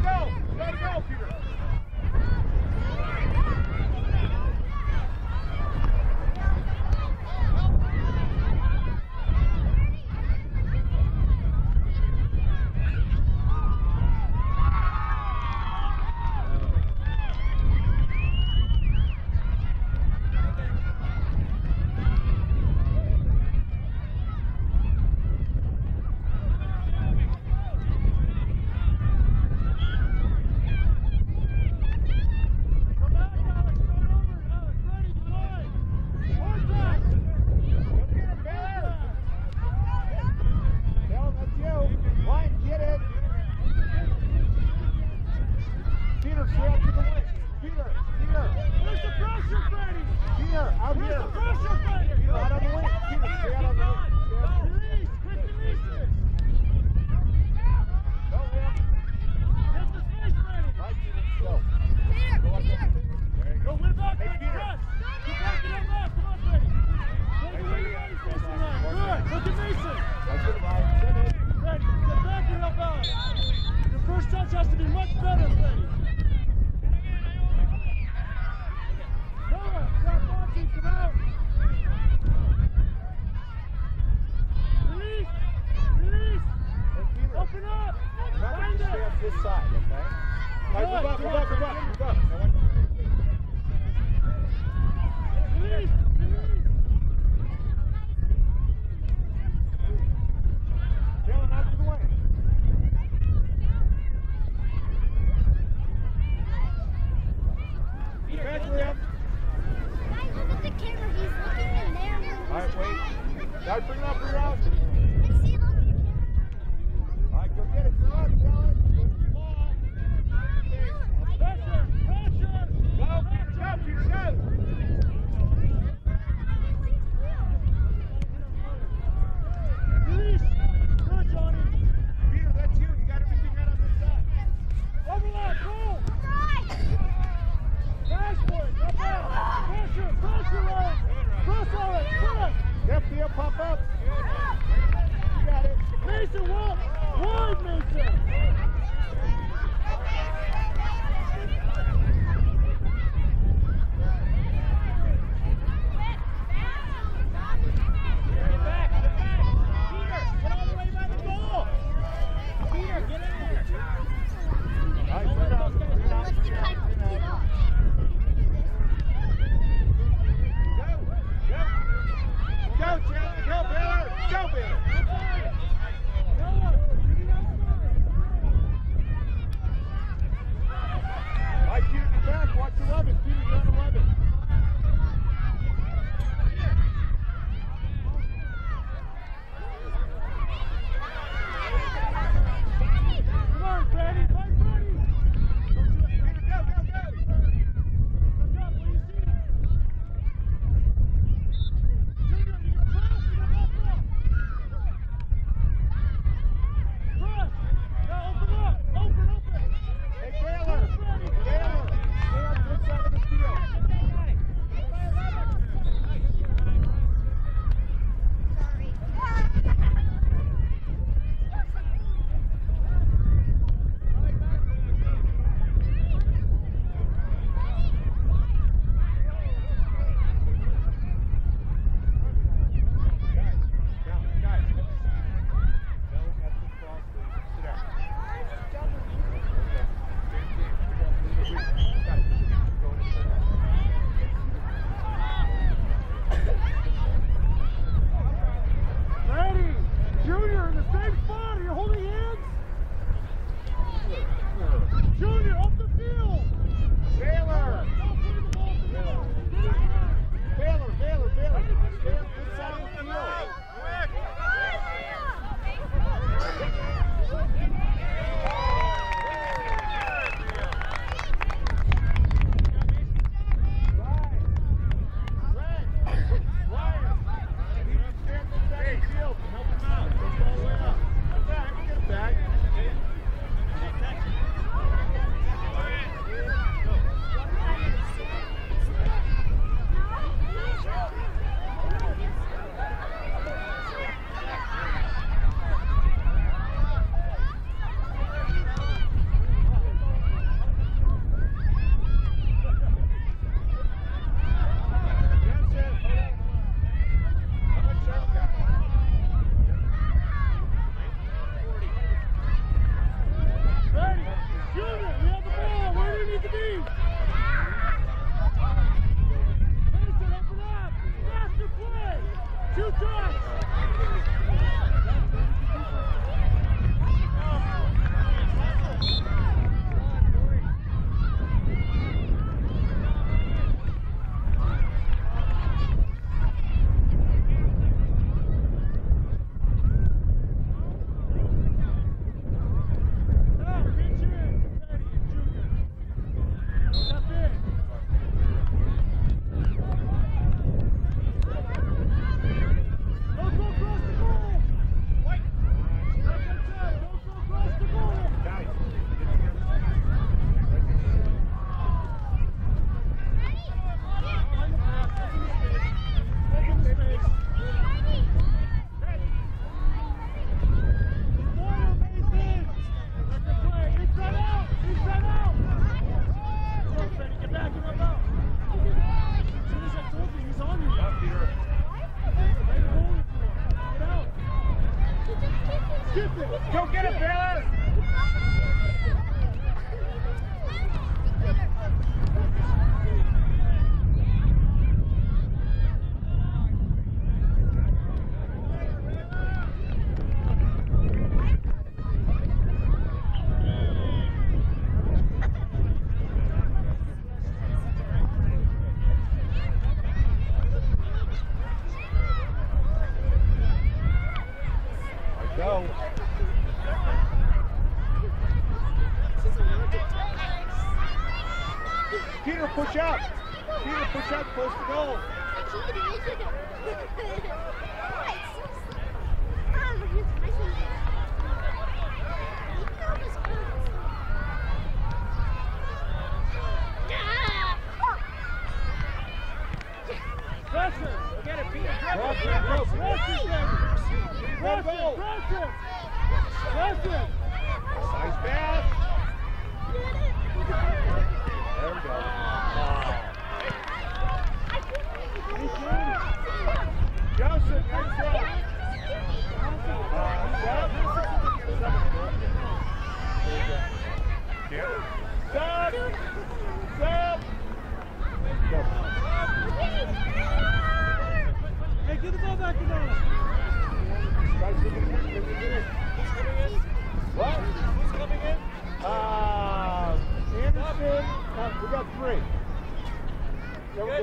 gotta go. You gotta go, Peter. Go get it, Baylor! Go. Peter, push up. Peter, push up close to goal. Pressure! Get it, Peter. Pressure! Nice pass. There we go. Joseph, nice job. Stop. Hey, get the ball back to Noah. What? Who's coming in? Anderson. We got 3. There we go.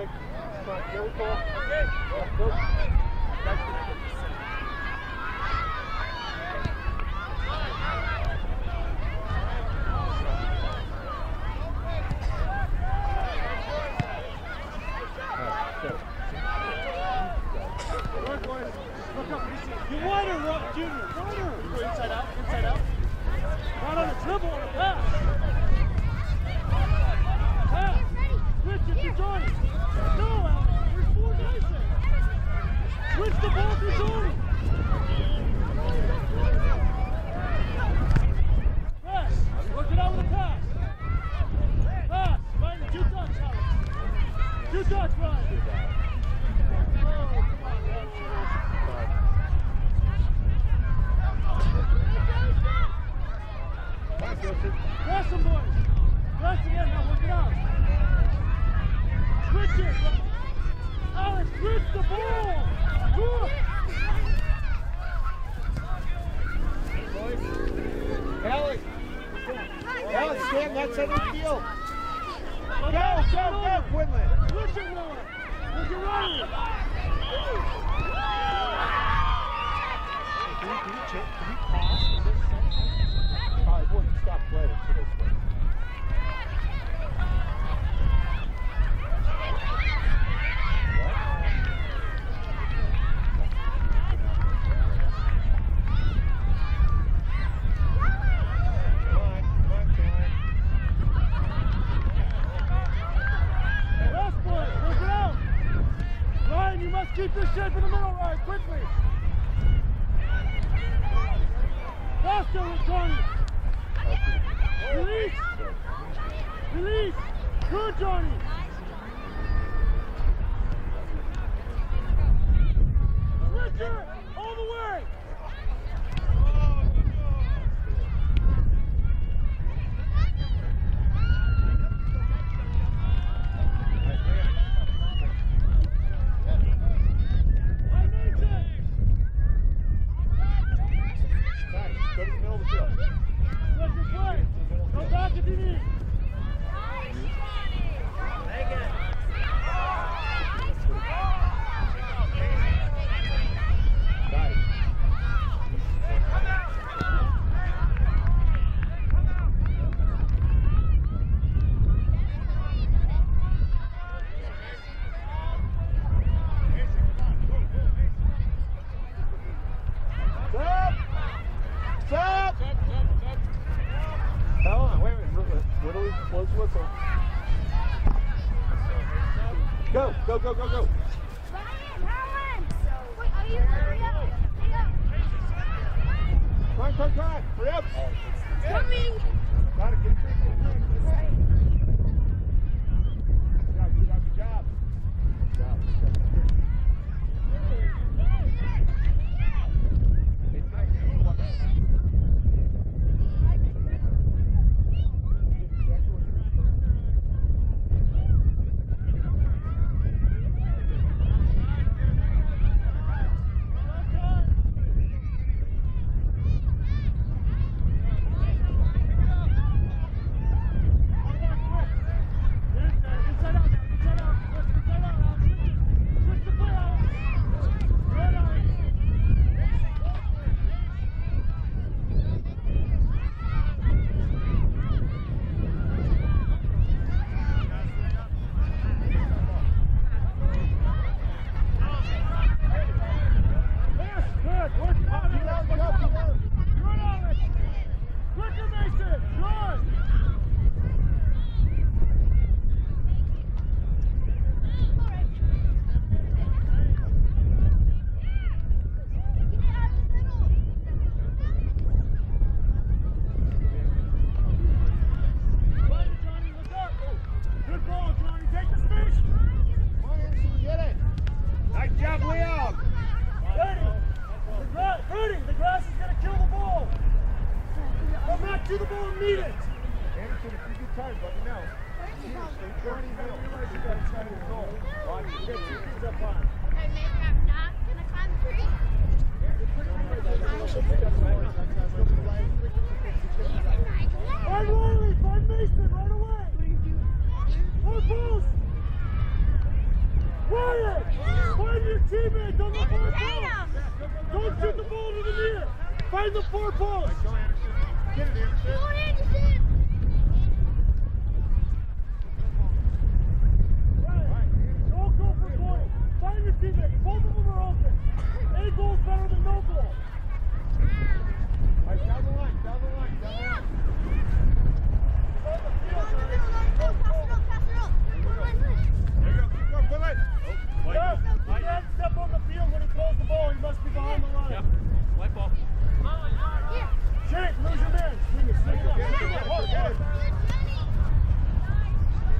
There we go. Okay. Go. You want her, Junior. Want her. Go inside out. Not on a dribble, on a pass. Pass. Switch it to Johnny. No, Alex. There's 4 guys there. Switch the ball to Johnny. Pass. Work it out with a pass. Pass. Ryan, 2 touch, Alex. 2 touch, Ryan. Press them, boys. Press again, now work it out. Switch it. Alex, switch the ball. Good. Alex, stand that side of the field. Go, Quinlan. Switch it, Noah. Look at Ryan. Can we pass in this section? I wouldn't stop playing for this one. Keep this shape in the middle, right, quickly. Faster with Johnny. Release. Good, Johnny. Switcher, all the way. Johnny. Go, go, go, go, go. Come on. Hurry up. Coming. Got it, get it. Good job. To the ball and meet it. Anderson, if you get tired, let me know. Seriously, 30 minutes. You got to try to goal. Ronnie, you got 2 kids up on. Okay, maybe I'm not gonna climb the tree. Find Riley, find Mason right away. More balls. Wyatt, find your teammates on the 4 balls. Don't shoot the ball to the near. Find the 4 balls. Get it, Anderson. Go Anderson. Right. Don't go for goal. Find your teammates. Both of them are open. A goal is better than no goal. All right, down the line. Go in the middle, pass it up. There you go. Keep going. Play right. Yeah, he can't step on the field when he throws the ball. He must be behind the line. White ball. Here. Shake, lose your man. Swing it, swing it up. Swing it up. Oh, yeah.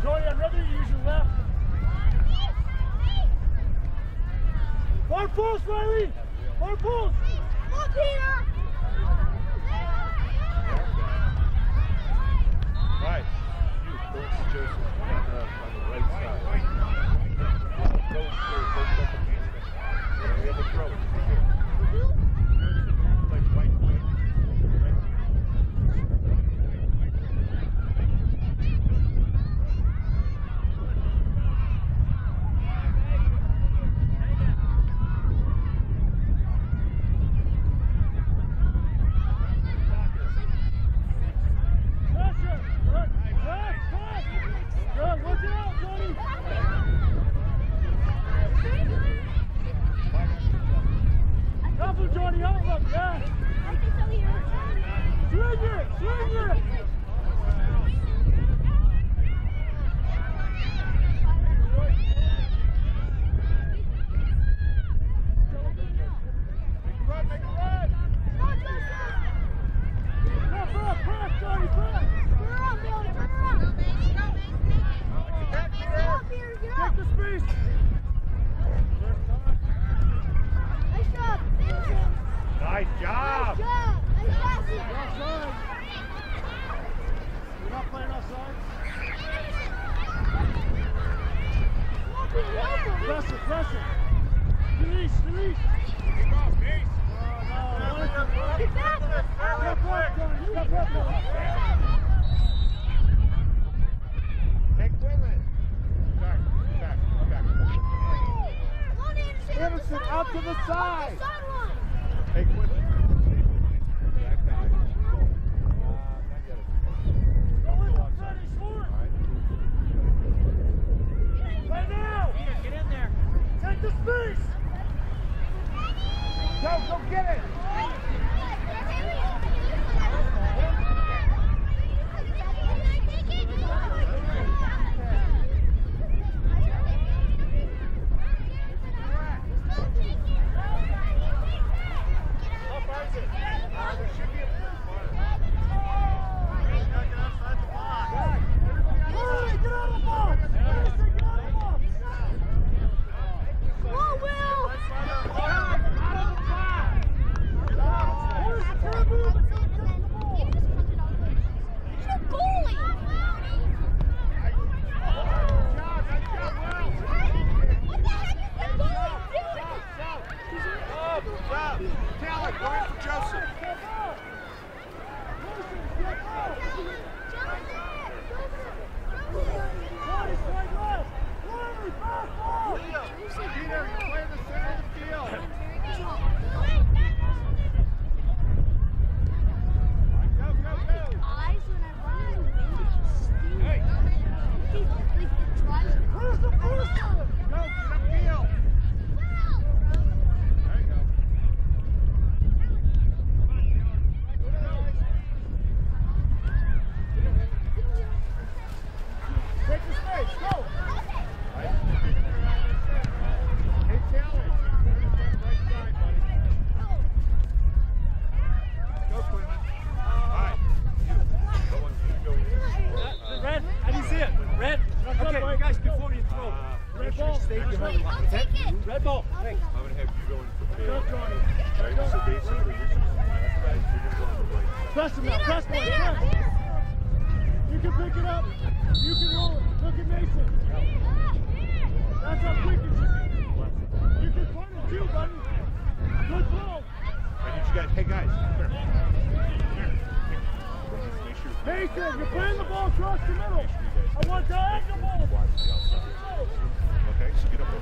Joey, I'd rather you use your left. Far post, Riley! Far post! Come on, Peter. Right. You, Quincy Joseph, on the right side. Go straight, go up against it. We have a throw. Like right. Nice job! We're not playing offside. Press it. Release. Keep off, Mace. Get back. Step up, Johnny. Step up now. side. Sideline. Hey, quit. That guy. Not yet. Go Don't in go the outside. finish, short. All right. Right now. Get in there. Take the space. Go get it. Up, Isaac. There should be a free fire. Guys, everybody Hurry, outside. get out of the box. Mason, get out of the box. Whoa, Will. Where's the curve move? It's not turning the ball. He's a goalie. What the heck is the goalie doing? Taylor, go in for Joseph. Twenty, straight left. 20, fast ball. Peter, you're playing the center of the field. Go. Eyes when I run in the wind, it just stings. Hey. It drives me. Where's the first one? Go, get upfield. There you go. Take the space, go. Hey, Taylor, you're in the right side, buddy. Go, Quinlan. All right. Red, how do you see it? Red. Okay, you guys, before you throw. Red ball. Wait, I'll take it. Red ball. Thanks. I'm going to have you go in for Go, field. Johnny. Right, so basically, you're using the left side, you're going to go on the right side. Press him now, press boy, press. You can pick it up. You can roll it. Look at Mason. That's how quick it should be. You can point it too, buddy. Good throw. I need you guys, hey guys, here. Make sure. Mason, you're playing the ball across the middle. I want diagonal balls. Watch the outside. Okay, so get up there.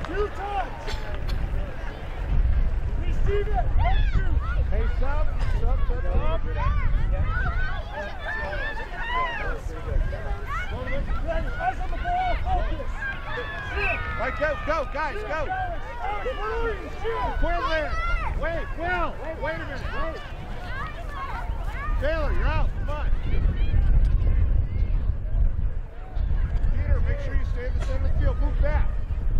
Two times. Receive it. Don't shoot. Hey, sub. Ready. Eyes on the ball. Focus. Shift. Right, go, guys, go. Quinlan, wait, Will, wait a minute, wait. Taylor, you're out, come on. Peter, make sure you stay in the center of the field, move back.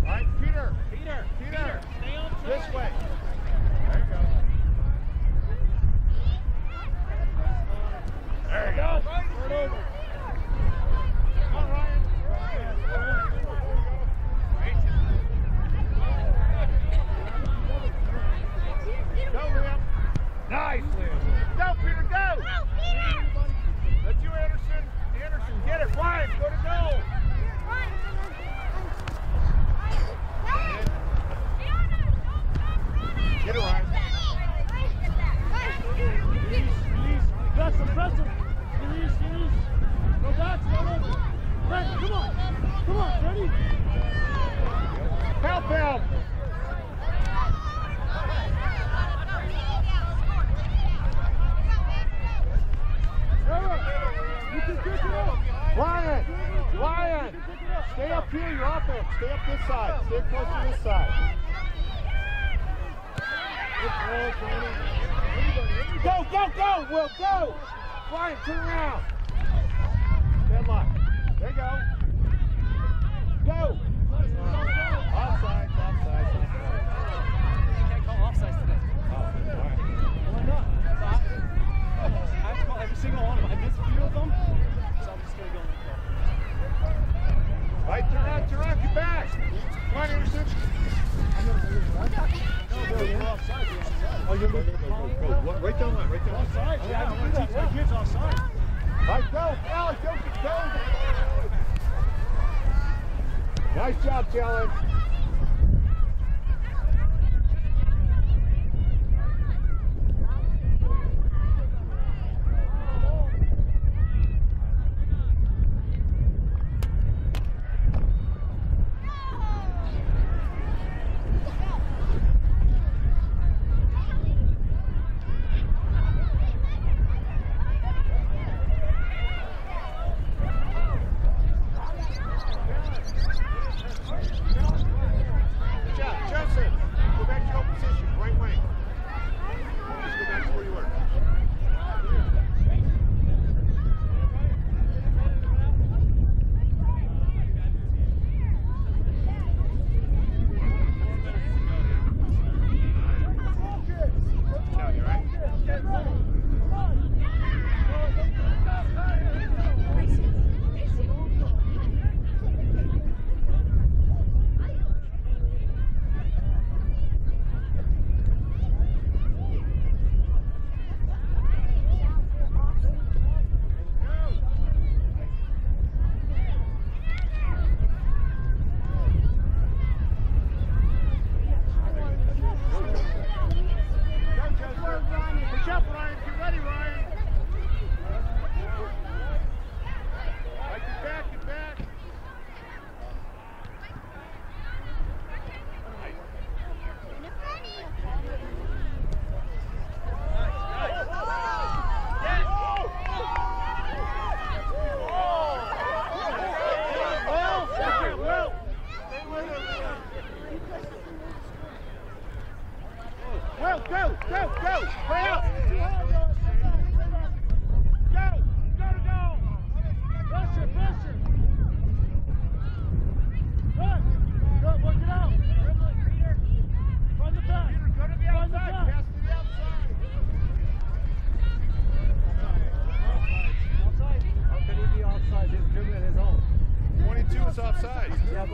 All right, Peter, Stay on track. this way. There you go. There you go. Right over. Come on, Ryan. Go, Liam. Nice, Liam. Go, Peter, go. Go, Peter. That's you, Anderson. Anderson, get it. Ryan, go to goal. Get it, Ryan. Press him, press him. Release. Go back, start over. Ready, come on, ready? Help him. You can pick it up. Ryan, You can pick it up. stay up here. You're offense. Stay up this side. Stay close to this side. Go, Will, go. Ryan, turn around. Deadlock. There you go. Go. Offside. You can't call offsides today. Oh, all right. Why not? I have to call every single one of them. I missed a few of them, so I'm just going to go and Right, turn around, get back. Come on, Anderson. Oh, you're moving. Right down line, right down line. Offside? Yeah, I want to teach my kids offside. Right, go, Alex, go. Nice job, Taylor.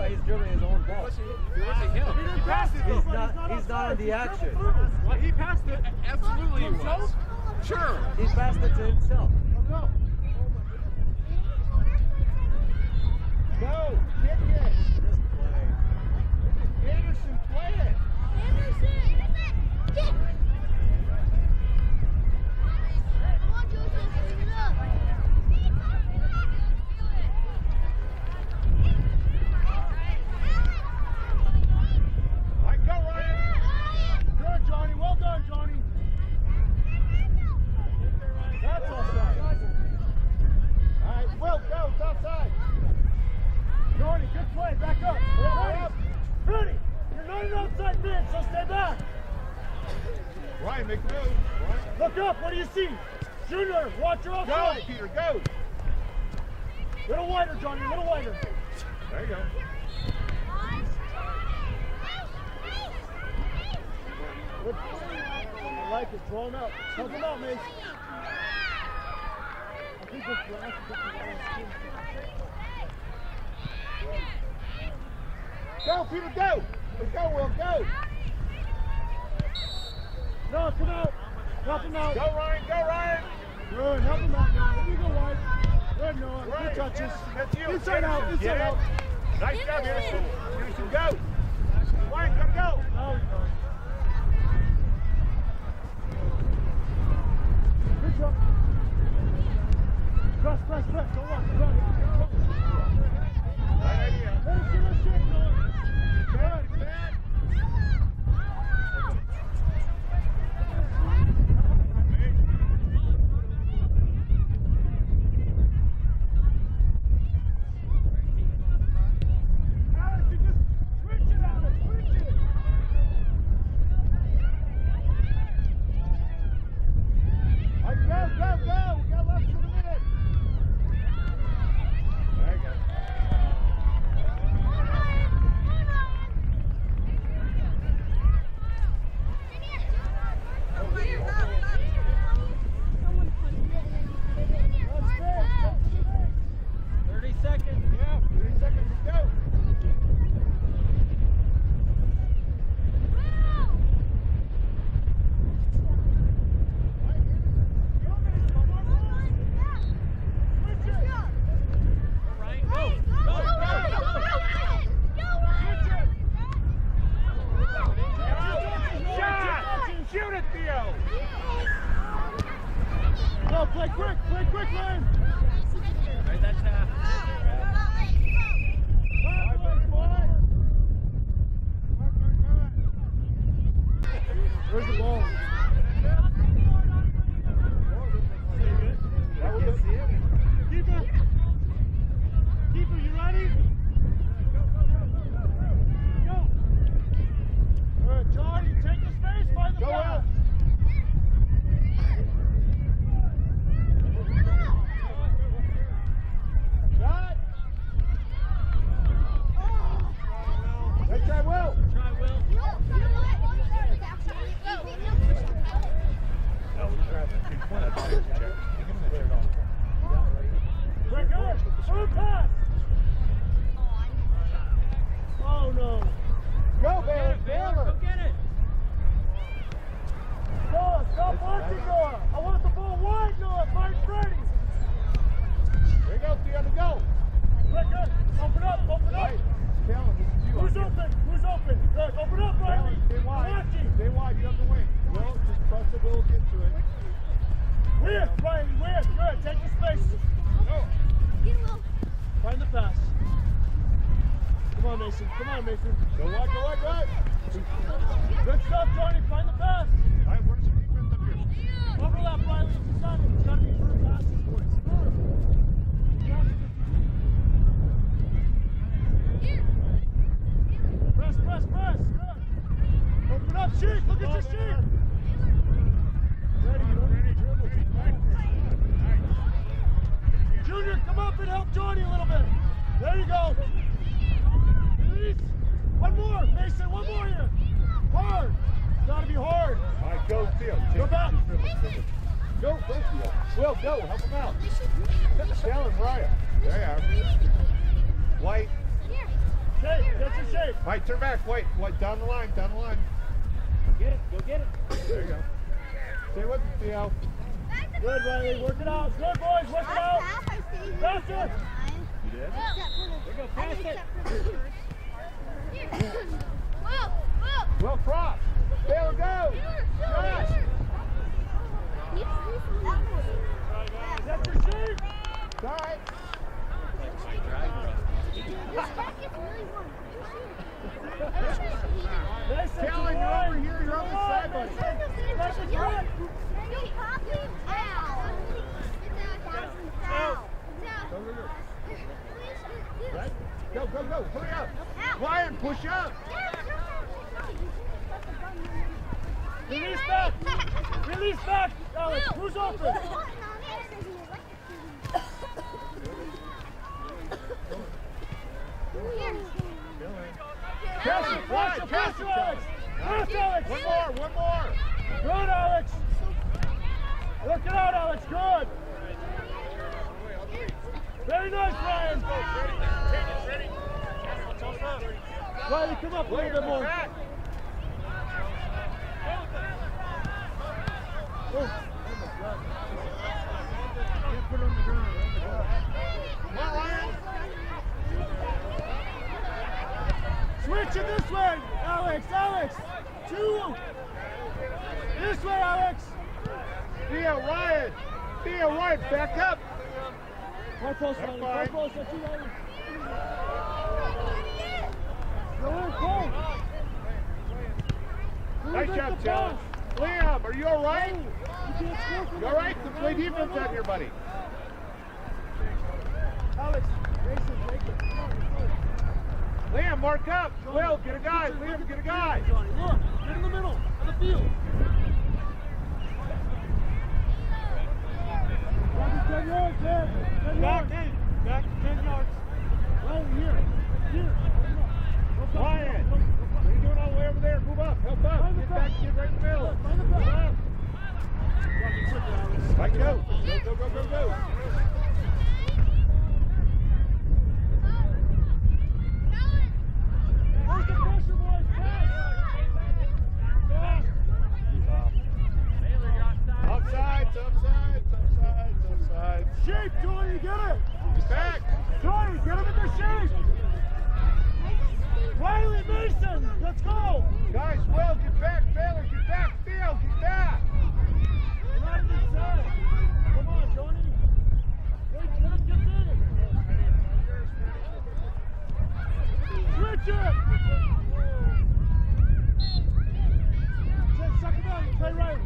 he's dribbling his own ball. It wasn't him. He passed it. He's not in the action. Well, he passed it. Absolutely he was. Sure. He passed it to himself. Go. Go. Kick it. Just play. Anderson, play it. All right, go, Ryan. Good, Johnny. Well done, Johnny. That's offside. All right, Will, go. It's outside. Johnny, good play. Back up. Hurry up. Ready. You're not an outside man, so stay back. Ryan, make the move. Ryan. Look up. What do you see? Junior, watch your Go, outside. Peter, go. Little wider, Johnny. Little wider. There you go. Good. I like it. Draw him out. Help him out, Mace. I think that's grass. Go, Peter, go. Let's go, Will, go. No, come out. Help him out. Go, Ryan, go, Ryan. Good. Help him out, Noah. You go wide. Good, Noah. Ryan, Good touches. Anderson, that's you. Inside out. Anderson, Inside get out. it. Nice job, Anderson. Anderson, go. Ryan, gotta go. Now he goes. Good job. Press, press, press. Go on. Go on. Right idea. Let us get us shit, Noah. Good, man. Alex, you just switch it, Alex. Switch it. All right, go, go, go. We got less than a minute. There you go. That's big. 30 seconds. Yeah, 30 seconds to go. Shot! Shoot it, Theo! Go, play quick, Ryan. Right, that's half. Where's the ball? Keeper! Keeper, you ready? Go! Good, Johnny, take the space, find the Go pass. out. Shot! Let's try Will. Try, Will. Quick, good. Third pass. Oh, no. Go, Baylor. Go Baylor. get it. Noah, stop watching, Noah. I want the ball wide, Noah. Find Freddie. There you go, Theo, to go. Quick, good. Open up, open up. Right. Taylor, this is you. Who's open? Who's open? Good. Open up, Taylor, Riley. stay wide. Watching. Stay wide. You have to win. Will, just press the Will, get to it. Weird, Riley, weird. Good. Take the space. Go. Find the pass. Come on, Mason. Come on, Mason. Go wide, go wide, go wide. Good stuff, Johnny. Find the pass. All right, where's the defense up here? Overlap, Riley. It's got it. It's got to be first passes, boys. Press, press, press. Good. Open up, Sheik. Look at your Sheik. Ready, you don't need to dribble. Just practice. Junior, come up and help Johnny a little bit. There you go. Release. One more, Mason. One more here. Hard. It's got to be hard. All right, go, Theo. Go back. Go, go, Theo. Will, go. Help him out. Taylor, Mariah. There you are. White. Shape, get your shape. White, turn back. White, down the line, down the line. Get it. Go get it. There you go. Stay with me, Theo. Good, Riley. Work it out. Good, boys. Work it out. Faster. You did? Go pass it. Well, cross. Taylor, go. Josh. Get your shape. All right. Nice. Taylor, you're over here. You're on the side, buddy. Right? Go, go, go. Hurry up. Ryan, push up. Release back. Release back. Alex, who's open? Pass it, Alex. Pass, Alex. One more. Good, Alex. Work it out, Alex. Good. Very nice, Ryan. Riley, come up a little bit more. Oh. Can't put it on the ground. Come on, Ryan. Switch it this way, Alex. Alex. Two. This way, Alex. Theo, Ryan. Theo, Ryan, back up. More close, Riley. More close. That's you, Riley. Go in, Cole. Nice job, Taylor. Liam, are you all right? You all right? To play defense out here, buddy. Alex, Mason, take it. Liam, mark up. Will, get a guy. Liam, get a guy. Johnny, look, get in the middle of the field. 10 yards, man. 10 yards. Back 10 yards. Right here. Here. Ryan, what are you doing all the way over there? Move up. Help up. Get back. Get right in the middle. Find the back. Right, go. Go, go, go, go, go. Where's the pressure, boys? Pass. Offsides, offsides, offsides, offsides. Shape, Johnny, get it. He's back. Johnny, get him in the shape. Riley Mason, let's go. Guys, Will, get back. Baylor, get back. Theo, get back. Right inside. Come on, Johnny. Hey, let him get in. Switch it. Suck him out. Play right.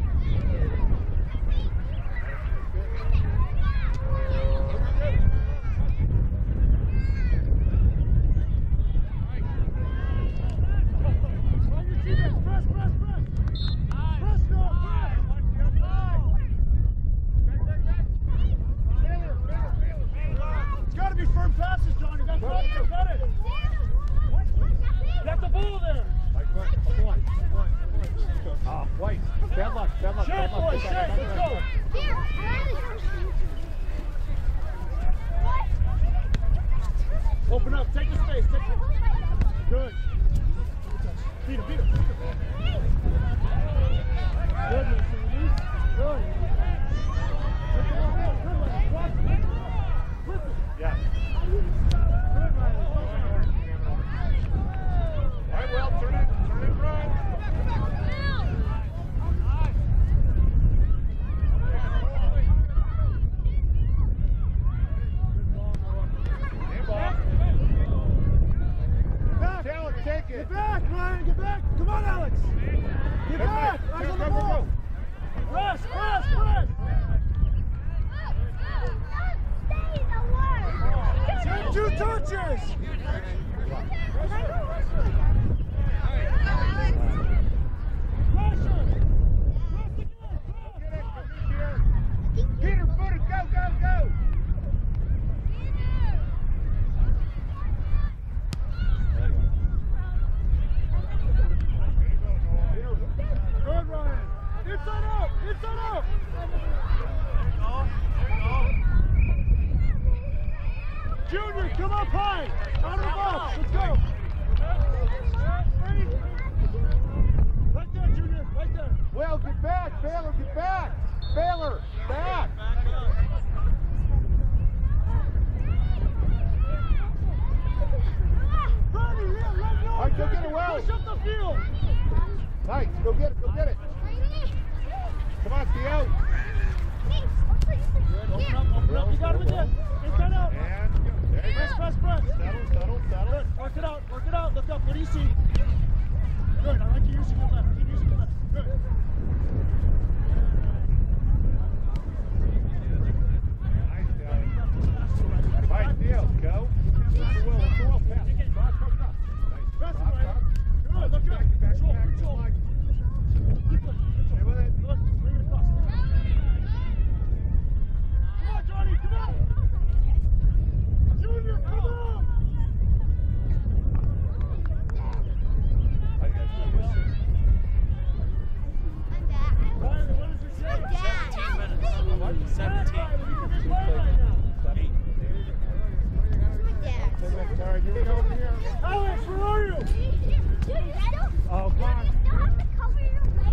White. Bad luck. Bad luck. Shape, boys, shape. Let's go. Open up. Take the space. Take it. Good. Beat him. Beat him. Good, Mason. Release. Good. Take it out. Good one. Cross it. Flip it. Yeah. Good, Riley. All right, well, turn it and run. Taylor, take it. Get back, Ryan. Get back. Come on, Alex. Get back. Eyes on the ball. Press, press, press. Two touches. Peter, Footer, go, go, go! Good, Ryan. Inside out. Inside out. Junior, come up high. Out of the box. Let's go. back, Baylor, get back! Baylor, back! All right, go get it, Wells. Push up the field. Nice, go get it, go get it. Come on, Theo. Open up. You got him again. Get that out. And there you Press. go. Settle. Good. Work it out. Look up. What do you see? Good. I like you using your left. Keep using your left. Good. Nice, guys. Right, Theo, go. Let's go well, pass. Cross. Nice. Press it, Cross. Ryan. Good. Look good. Back. Control. Keep it. Stay with it. Look. Bring it across. Come on, Johnny. Come on. Junior, come on. I guess it was. Riley, what does it say? 17 minutes. 17. Riley, you can just play right now. All right, here we go over here. Alex, where are you? Oh, come on.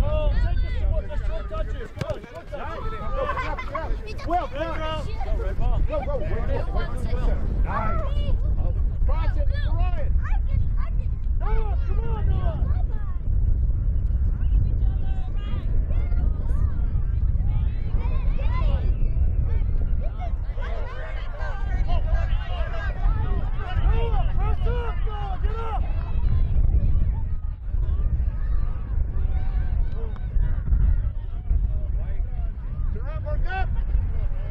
Oh, take the short touches. Good. Short touches. Well, Good cross. throw. Red ball. Go. Wait for the center. Nice. Cross it to Ryan. Noah, come on, Noah. Noah, press up, Noah. Get up. Durant, work up.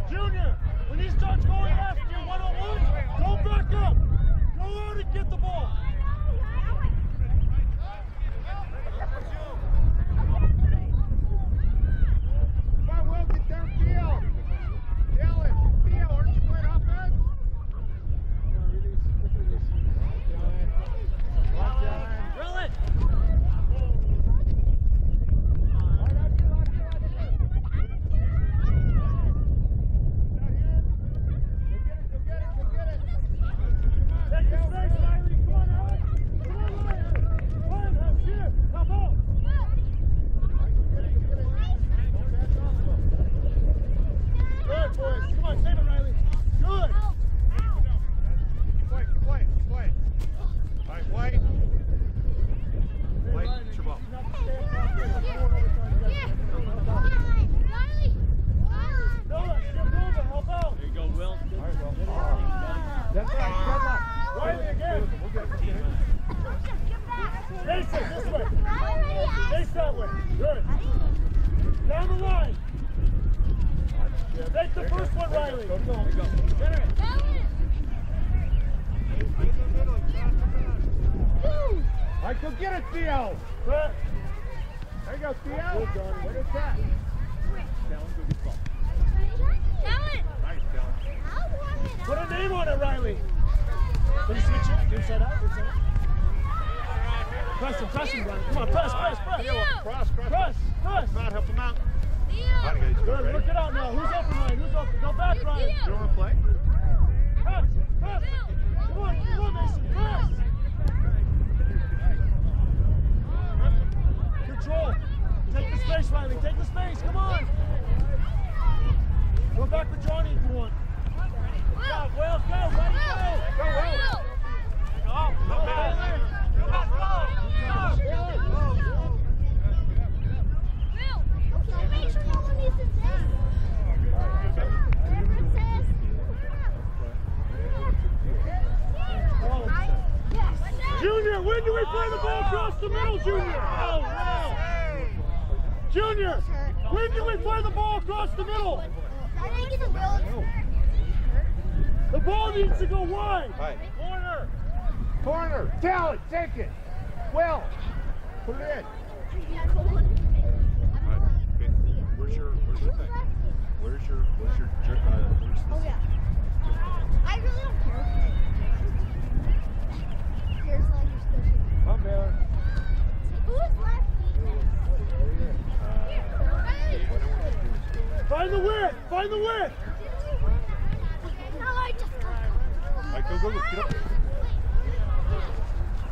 Junior, when he starts going left, you're one-on-one, go back up. Go out and get the ball. Come on, Will, get downfield. Dylan, Theo, aren't you playing offense? Lock down. Drill it. Go get it. Take the space, Riley. Come on, Alex. Come on, Riley. Run, have shift. Have ball. Good, boys. Come on, save it, Riley. Good. Keep playing. All right, White. White, it's your ball. Noah, shift over. Help out. There you go, Will. All right, well. That's right. Riley again. We'll get it. Face it this way. Face that way. Good. Down the line. Take the first one, Riley. Go. Center it. All right, go get it, Theo. Good. There you go, Theo. What is that? Dylan, go get the ball. Nice, Dylan. Put a name on it, Riley. Can you switch it? Inside out? Inside out? Press him, Riley. Come on, press. Cross. Press. Come on, help him out. All right, guys, Good, ready? work it out now. Who's open, Ryan? Who's open? Go back, Ryan. You don't want to play? Press. Come on, Mason. Press. Control. Take the space, Riley. Take the space. Come on. Go back with Johnny if you want. Go, Will. Go. Ready, go. Junior, when do we play the ball across the middle, Junior? Oh, no. Junior, when do we play the ball across the middle? The ball needs to go wide. Right. Corner. Dylan, take it. Will, put it in. Where's your thing? Where's your Oh yeah. I really don't care. Here's like your special. Come, Baylor. Who's left? Find the width. No, I just All right, go. Get up.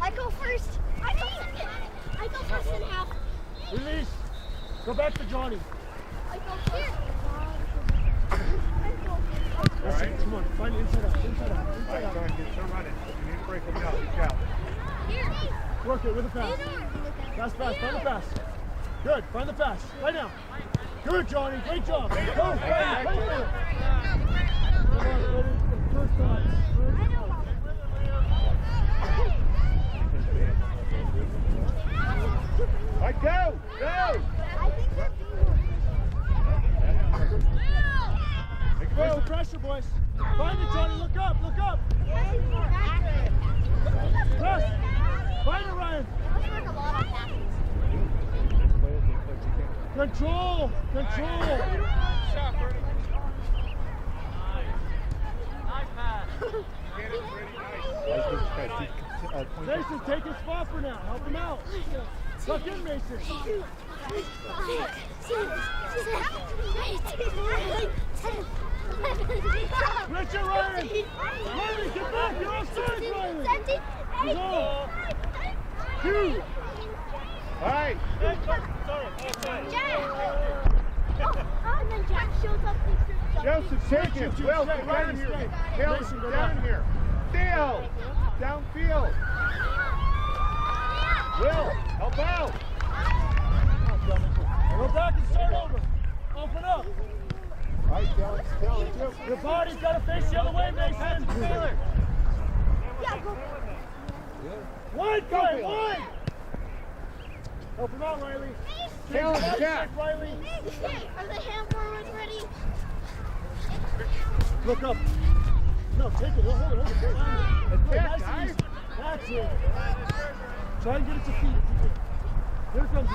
I go first. I go first in half. Release. Go back to Johnny. That's it. Come on, find inside out, inside out, inside Right, out. go ahead, get some running. You need to break them out. Reach out. Work it with the pass. Pass, pass, find the pass. Good, find the pass. Right now. Good, Johnny. Great job. Go, right there. Come on, ready? First time. All right, go! Go! Make Where's the move. pressure, boys? Find it, Johnny. Look up, look up. Press. Find it, Ryan. Control, control. Mason, take his spot for now. Help him out. Tuck in, Mason. Richard, Ryan. Riley, get back. You're offside, Riley. He's on. Two. All right. Joseph, take it. Will, get down here. Will, Mason, go down down. here. Theo, downfield. Will, help out. Go back and start over. Open up. All right, Dylan, still, it's you. Your body's got to face the other way, Mason. Wide play, wide. Help him out, Riley. Taylor, Change the Jack. back, Riley. Are the hand forwards ready? Look up. No, take it. Hold it. Good, Jack, nice and guys. easy. That's it. Try and get it to feet if you can. Here it comes.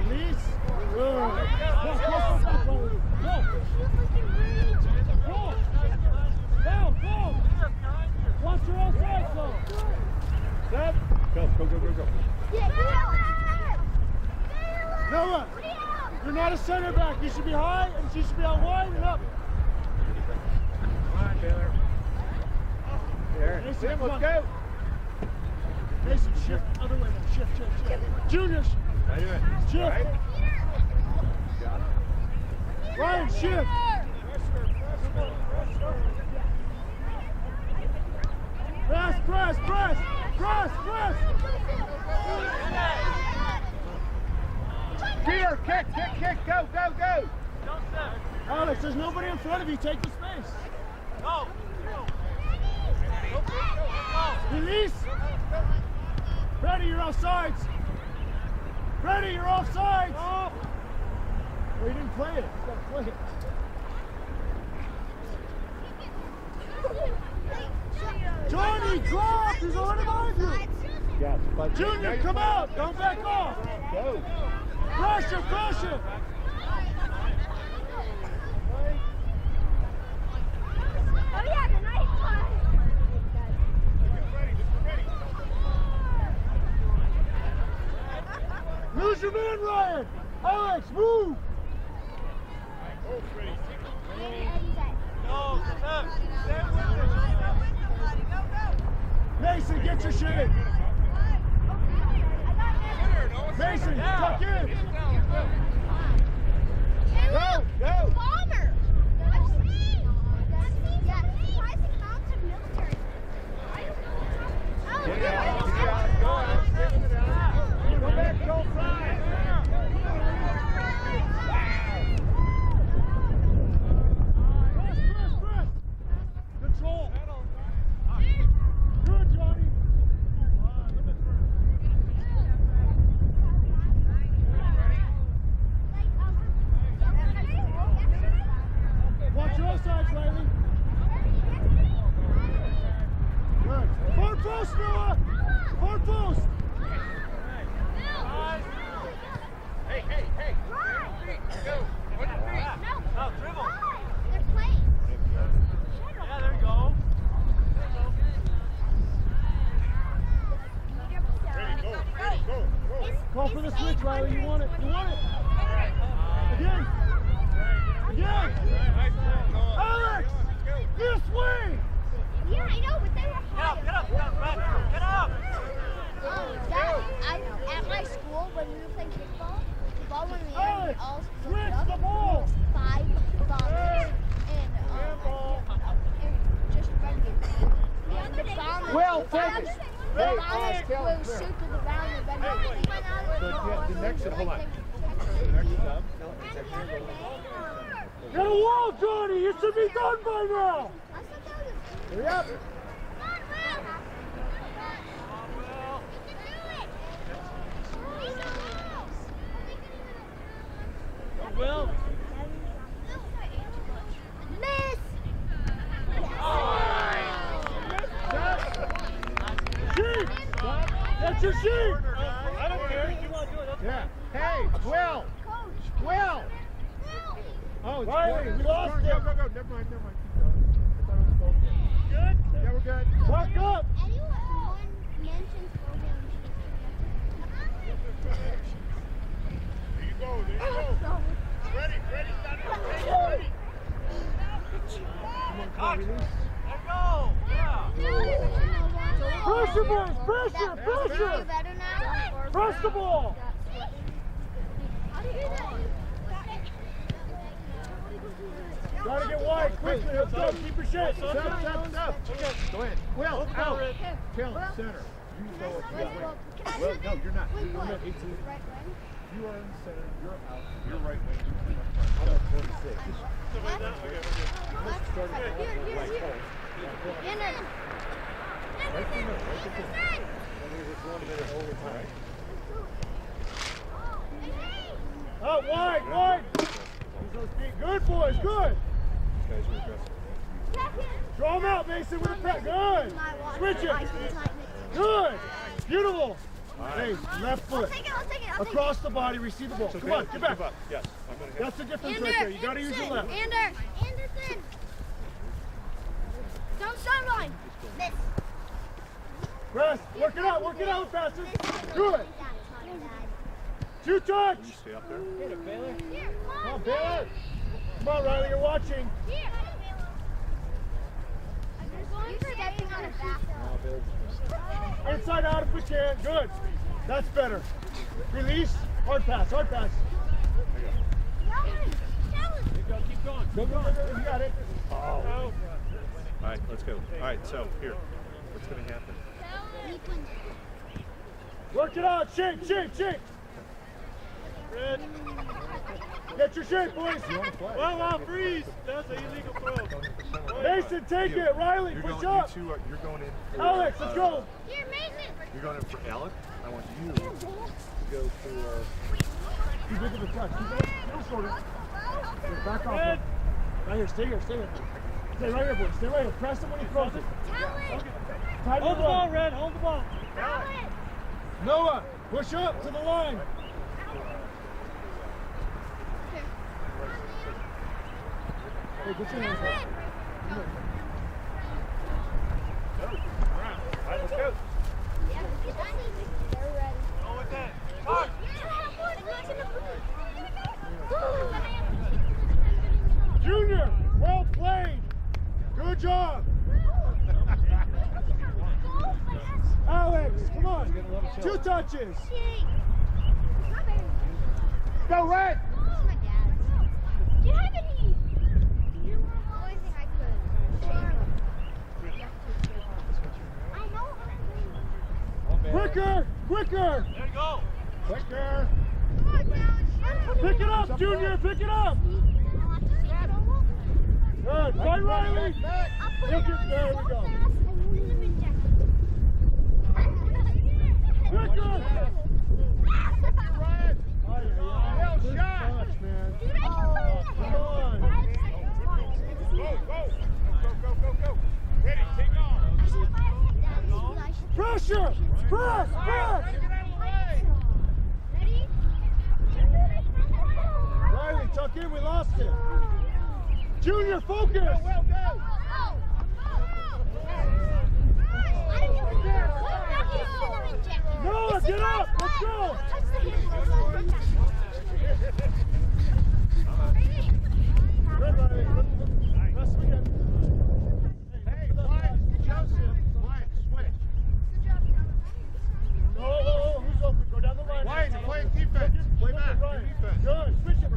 Release. Good. Go, Riley. Go. Go. Down, go. Watch your outside zone. Set. Go. Noah, you're not a center back. You should be high and she should be out wide and up. Come on, Taylor. There. Mason, Tim, come let's on. go. Mason, shift. Other way now. Shift. Junior, I do it. shift. Right? Got it. Ryan, shift. Press. Peter, kick, go. Alex, there's nobody in front of you. Take the space. Release. Freddie, you're offsides. Freddie, you're offsides. Oh, you didn't play it. You gotta play it. Johnny, drop! He's already behind you! Yeah, but Junior, come out! Don't back off! Go. Pressure! Oh yeah, the nice one. Lose your man, Ryan! Alex, move! Mason, get your shit in! Mason, tuck in! Go. Bomber. I've seen. Yeah, rising mountain military. Get it out. Go on. Go back, go side. Press! Control! Good, Johnny! Watch your sides, Riley! Good. Far post, Noah! Far post! Hey. Go. On your feet. No, dribble. They're playing. Yeah, there you go. Call for the switch, Riley. You want it. Again. Alex! This way! Yeah, I know, but they were high. Get up, Brad. Get up. At my school, when we all Switch split the up. ball. 5 bombers and just renegade. And the bombers, Well, the bombers, focus. the Hey, bombers Caleb, will clear. shoot to the ground and then So the next, hold on. The next stop. Get a wall, Johnny. You should be done by now. Hurry up. Will. Miss! Sheep. That's your sheep. I don't care if you want to do it. That's Yeah. Hey, Will. Will. Oh, it's Riley, Gordon. we lost Go, him. go, go. Never mind. Keep going. I thought it was both. good. Yeah, we're good. Back up. Anyone mentions There you go. There you go. Ready, stand up. Ready. Come on, release. Let go. Yeah. Pressure, boys. Pressure. Better now? Press the ball. Gotta get wide quickly. Let's go. Keep your shape. Stop. Okay. Go ahead. Will, out. Tail, center. You go up. Well, no, you're not. You're not 18. You are in the center. You're out. You're right wing. I'm at 26. Out wide. Use those feet. Good, boys. Good. Guys are aggressive. Draw them out, Mason, with a pet. Good. Switch it. Good. Beautiful. Hey, left foot. I'll take it. Across the body, receive the ball. Come on, get back. Yes, I'm going to That's the difference right there. You gotta use your left. Anderson. Don't sideline. Miss. Press. Work it out faster. Good. Two touch. You stay up there. Get it, Baylor. Here, Come on, Baylor. Come on, Riley, you're watching. Here. You're stepping on a bathroom. Inside out if we can. Good. That's better. Release. Hard pass. There you go. Keep going. Go. You got it. Go. All right, let's go. All right, so here, what's going to happen? Work it out. Shape. Red. Get your shape, boys. Wow, freeze. That's an illegal throw. Mason, take it. Riley, You're push going, up. you two are, you're going in for, Alex, let's go. Here, Mason. You're going in for Alec. I want you to go for... Keep it to the touch. Keep it. Little shorter. Here, back off. Red. Right here. Stay here. Stay right here, boys. Stay right here. Press him when he throws it. Tighten Hold the run. ball, Red. Hold the ball. Noah, push up to the line. Hey, get your hands up. All right, let's go. They're ready. Go with that. Mark. Junior, well played. Good job. Alex, come on. Two touches. Go, Red. Do you have any? The only thing I could. I know. Quicker. There you go. Quicker. Pick it up, Junior. Pick it up. Good. Right, Riley. Look at, there we go. Quicker. Good touch, man. Come on. Go. Ready, take off. Pressure. Press. Riley, tuck in. We lost it. Junior, focus. Noah, get up. Let's go. Red, Riley. Rest of it. Hey, Wyatt, Joseph. Wyatt, switch. Oh, who's open? Go down the line. Wyatt, you're playing defense. Play back. Ryan. Defense. Good. Switch it,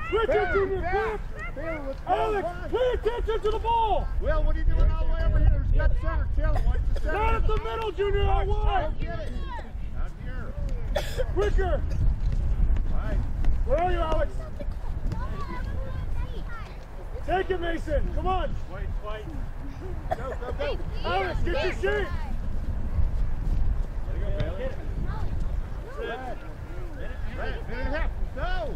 Switch it, Junior, quick! Taylor, let's go. Alex, pay attention to the ball! Will, what are you doing all the way over here? There's dead center. Taylor, watch the center. Not at the middle, Junior, I Go want! get it. Down here. Quicker! Right. Where are you, Alex? Take it, Mason. Come on. Wait. Go, go, go. Alex, get your shape. There you go, Bailey. Red. Minute and a half. Go.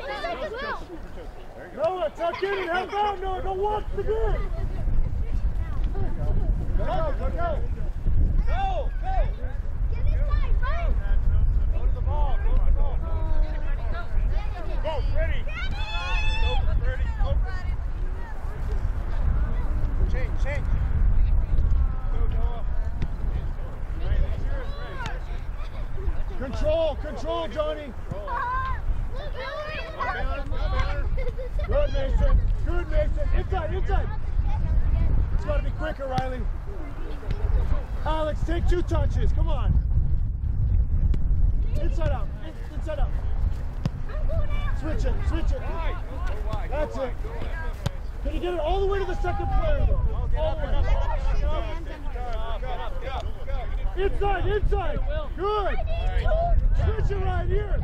There you go. Noah, tuck in and help out. Noah, don't watch the game. Go, go, go, go. Go! Go! Get inside, run! Go to the ball. Go to the ball. Go, ready. Go, ready. Go. Change. Go, Noah. Control, Johnny. Look, Good, Mason. Good, Mason. Inside. It's got to be quicker, Riley. Alex, take 2 touches. Come on. Inside out. Inside out. Switch it. That's it. Can you get it all the way to the second player, though? All the way. Inside. Good. Switch it right here.